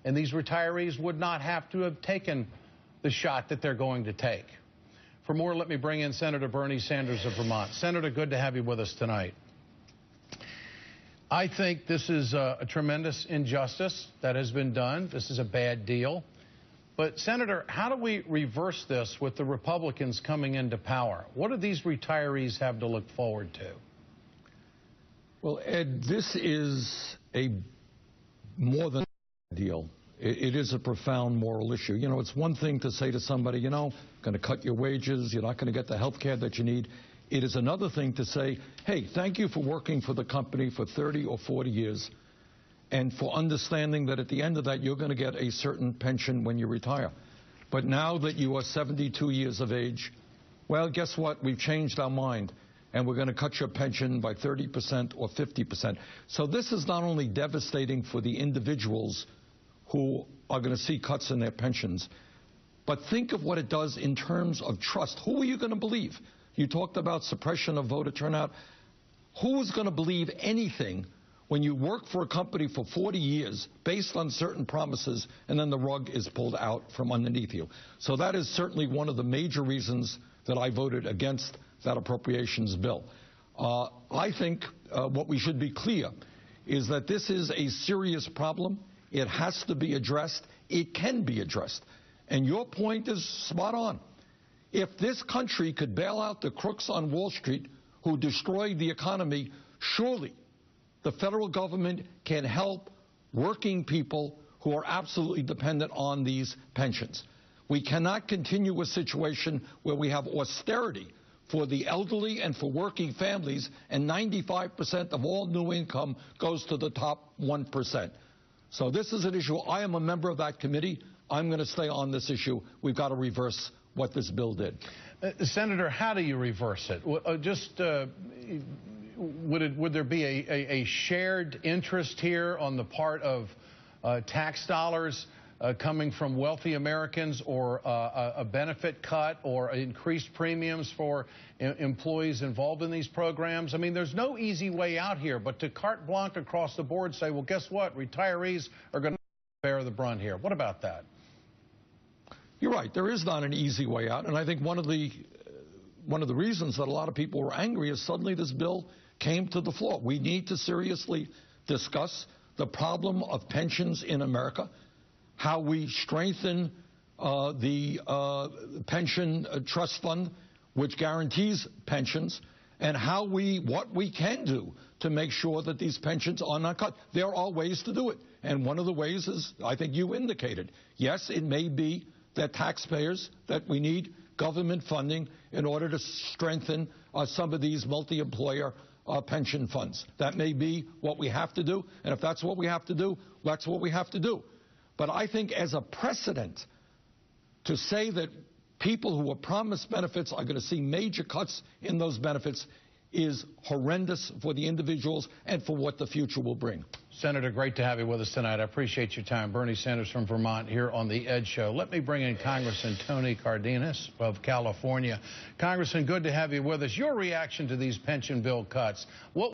and these retirees would not have to have taken the shot that they're going to take. For more, let me bring in Senator Bernie Sanders of Vermont. Senator, good to have you with us tonight. I think this is a tremendous injustice that has been done. This is a bad deal. But, Senator, how do we reverse this with the Republicans coming into power? What do these retirees have to look forward to? Well, Ed, this is a more than a deal. It is a profound moral issue. You know, it's one thing to say to somebody, you know, going to cut your wages, you're not going to get the health care that you need. It is another thing to say, hey, thank you for working for the company for 30 or 40 years and for understanding that at the end of that you're going to get a certain pension when you retire. But now that you are 72 years of age, well, guess what? We've changed our mind, and we're going to cut your pension by 30% or 50%. So this is not only devastating for the individuals who are going to see cuts in their pensions, but think of what it does in terms of trust. Who are you going to believe? You talked about suppression of voter turnout. Who is going to believe anything when you work for a company for 40 years based on certain promises and then the rug is pulled out from underneath you? So that is certainly one of the major reasons that I voted against that appropriations bill. I think what we should be clear is that this is a serious problem. It has to be addressed. It can be addressed. And your point is spot on. If this country could bail out the crooks on Wall Street who destroyed the economy, surely the federal government can help working people who are absolutely dependent on these pensions. We cannot continue a situation where we have austerity for the elderly and for working families, and 95% of all new income goes to the top 1%. So this is an issue. I am a member of that committee. I'm going to stay on this issue. We've got to reverse what this bill did. Senator, how do you reverse it? Would there be a shared interest here on the part of tax dollars coming from wealthy Americans, or a benefit cut, or increased premiums for employees involved in these programs? I mean, there's no easy way out here, but to carte blanche across the board say, well, guess what? Retirees are going to bear the brunt here. What about that? You're right. There is not an easy way out, and I think one of the reasons that a lot of people were angry is suddenly this bill came to the floor. We need to seriously discuss the problem of pensions in America, how we strengthen the pension trust fund, which guarantees pensions, and what we can do to make sure that these pensions are not cut. There are ways to do it, and one of the ways is, I think you indicated, yes, it may be that taxpayers, that we need government funding in order to strengthen some of these multi-employer pension funds. That may be what we have to do, and if that's what we have to do, that's what we have to do. But I think as a precedent to say that people who were promised benefits are going to see major cuts in those benefits is horrendous for the individuals and for what the future will bring. Senator, great to have you with us tonight. I appreciate your time. Bernie Sanders from Vermont here on The Ed Show. Let me bring in Congressman Tony Cardenas of California. Congressman, good to have you with us. Your reaction to these pension bill cuts. What